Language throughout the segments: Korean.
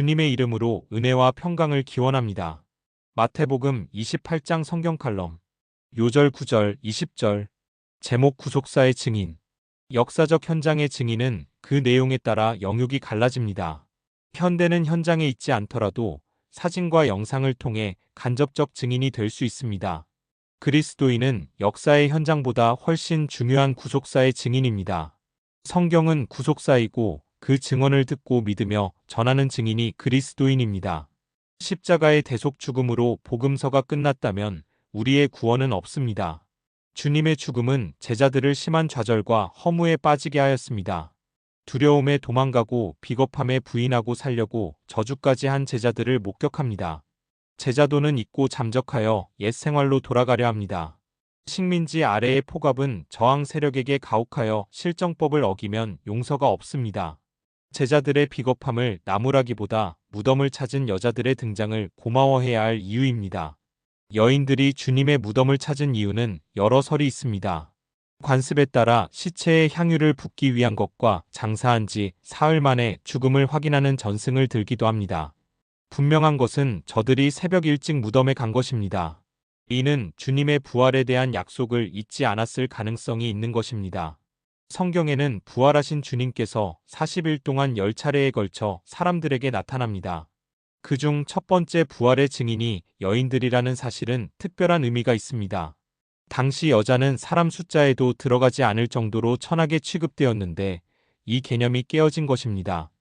주님의 이름으로 은혜와 평강을 기원합니다. 마태복음 28장 성경 칼럼 요절 9절 20절 제목 구속사의 증인. 역사적 현장의 증인은 그 내용에 따라 영역이 갈라집니다. 현대는 현장에 있지 않더라도 사진과 영상을 통해 간접적 증인이 될 수 있습니다. 그리스도인은 역사의 현장보다 훨씬 중요한 구속사의 증인입니다. 성경은 구속사이고 그 증언을 듣고 믿으며 전하는 증인이 그리스도인입니다. 십자가의 대속 죽음으로 복음서가 끝났다면 우리의 구원은 없습니다. 주님의 죽음은 제자들을 심한 좌절과 허무에 빠지게 하였습니다. 두려움에 도망가고 비겁함에 부인하고 살려고 저주까지 한 제자들을 목격합니다. 제자도는 잊고 잠적하여 옛 생활로 돌아가려 합니다. 식민지 아래의 포갑은 저항 세력에게 가혹하여 실정법을 어기면 용서가 없습니다. 제자들의 비겁함을 나무라기보다 무덤을 찾은 여자들의 등장을 고마워해야 할 이유입니다. 여인들이 주님의 무덤을 찾은 이유는 여러 설이 있습니다. 관습에 따라 시체에 향유를 붓기 위한 것과 장사한 지 사흘 만에 죽음을 확인하는 전승을 들기도 합니다. 분명한 것은 저들이 새벽 일찍 무덤에 간 것입니다. 이는 주님의 부활에 대한 약속을 잊지 않았을 가능성이 있는 것입니다. 성경에는 부활하신 주님께서 40일 동안 10차례에 걸쳐 사람들에게 나타납니다. 그중 첫 번째 부활의 증인이 여인들이라는 사실은 특별한 의미가 있습니다. 당시 여자는 사람 숫자에도 들어가지 않을 정도로 천하게 취급되었는데 이 개념이 깨어진 것입니다.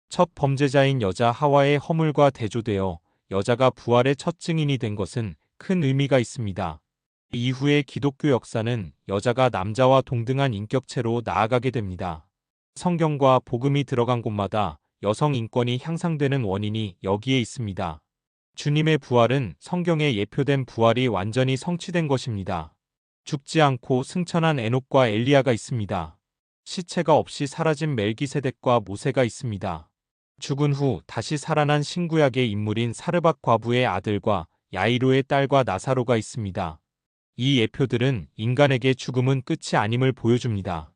첫 범죄자인 여자 하와의 허물과 대조되어 여자가 부활의 첫 증인이 된 것은 큰 의미가 있습니다. 이후의 기독교 역사는 여자가 남자와 동등한 인격체로 나아가게 됩니다. 성경과 복음이 들어간 곳마다 여성 인권이 향상되는 원인이 여기에 있습니다. 주님의 부활은 성경에 예표된 부활이 완전히 성취된 것입니다. 죽지 않고 승천한 에녹과 엘리야가 있습니다. 시체가 없이 사라진 멜기세덱과 모세가 있습니다. 죽은 후 다시 살아난 신구약의 인물인 사르밧 과부의 아들과 야이로의 딸과 나사로가 있습니다. 이 예표들은 인간에게 죽음은 끝이 아님을 보여줍니다.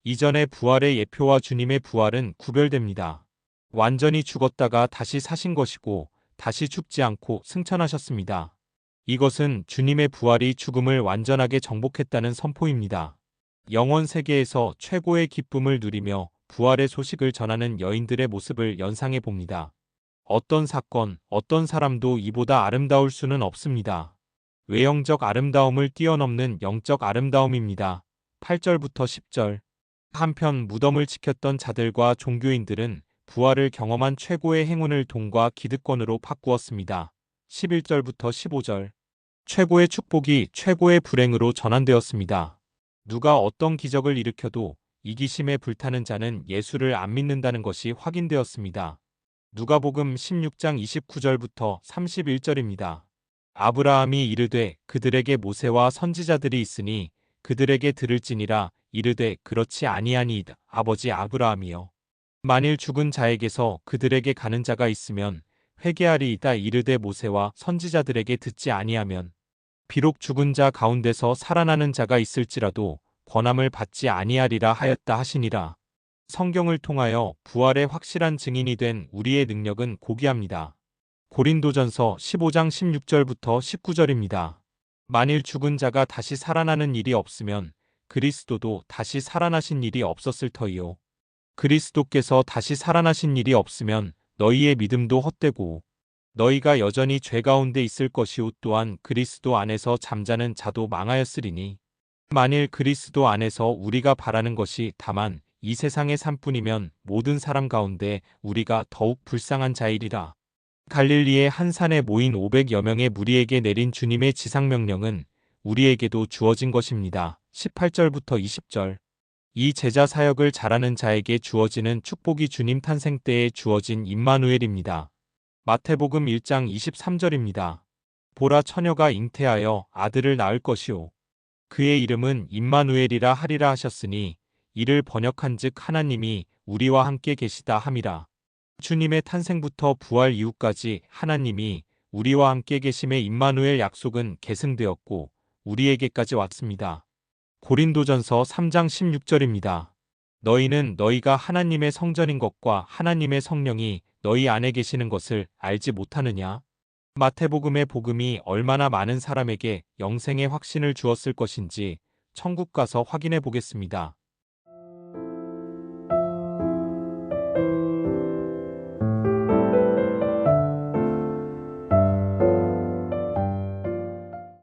이전의 부활의 예표와 주님의 부활은 구별됩니다. 완전히 죽었다가 다시 사신 것이고 다시 죽지 않고 승천하셨습니다. 이것은 주님의 부활이 죽음을 완전하게 정복했다는 선포입니다. 영원 세계에서 최고의 기쁨을 누리며 부활의 소식을 전하는 여인들의 모습을 연상해 봅니다. 어떤 사건, 어떤 사람도 이보다 아름다울 수는 없습니다. 외형적 아름다움을 뛰어넘는 영적 아름다움입니다. 8절부터 10절. 한편 무덤을 지켰던 자들과 종교인들은 부활을 경험한 최고의 행운을 돈과 기득권으로 바꾸었습니다. 11절부터 15절. 최고의 축복이 최고의 불행으로 전환되었습니다. 누가 어떤 기적을 일으켜도 이기심에 불타는 자는 예수를 안 믿는다는 것이 확인되었습니다. 누가복음 16장 29절부터 31절입니다. 아브라함이 이르되 그들에게 모세와 선지자들이 있으니 그들에게 들을지니라. 이르되 그렇지 아니하니이다. 아버지 아브라함이여. 만일 죽은 자에게서 그들에게 가는 자가 있으면 회개하리이다. 이르되 모세와 선지자들에게 듣지 아니하면 비록 죽은 자 가운데서 살아나는 자가 있을지라도 권함을 받지 아니하리라 하였다 하시니라. 성경을 통하여 부활의 확실한 증인이 된 우리의 능력은 고귀합니다. 고린도전서 15장 16절부터 19절입니다. 만일 죽은 자가 다시 살아나는 일이 없으면 그리스도도 다시 살아나신 일이 없었을 터이요. 그리스도께서 다시 살아나신 일이 없으면 너희의 믿음도 헛되고 너희가 여전히 죄 가운데 있을 것이요 또한 그리스도 안에서 잠자는 자도 망하였으리니 만일 그리스도 안에서 우리가 바라는 것이 다만 이 세상의 삶뿐이면 모든 사람 가운데 우리가 더욱 불쌍한 자이리라. 갈릴리의 한 산에 모인 500여 명의 무리에게 내린 주님의 지상명령은 우리에게도 주어진 것입니다. 18절부터 20절. 이 제자 사역을 잘하는 자에게 주어지는 축복이 주님 탄생 때에 주어진 임마누엘입니다. 마태복음 1장 23절입니다. 보라 처녀가 잉태하여 아들을 낳을 것이요. 그의 이름은 임마누엘이라 하리라 하셨으니 이를 번역한즉 하나님이 우리와 함께 계시다 함이라. 주님의 탄생부터 부활 이후까지 하나님이 우리와 함께 계심의 임마누엘 약속은 계승되었고 우리에게까지 왔습니다. 고린도전서 3장 16절입니다. 너희는 너희가 하나님의 성전인 것과 하나님의 성령이 너희 안에 계시는 것을 알지 못하느냐? 마태복음의 복음이 얼마나 많은 사람에게 영생의 확신을 주었을 것인지 천국 가서 확인해 보겠습니다.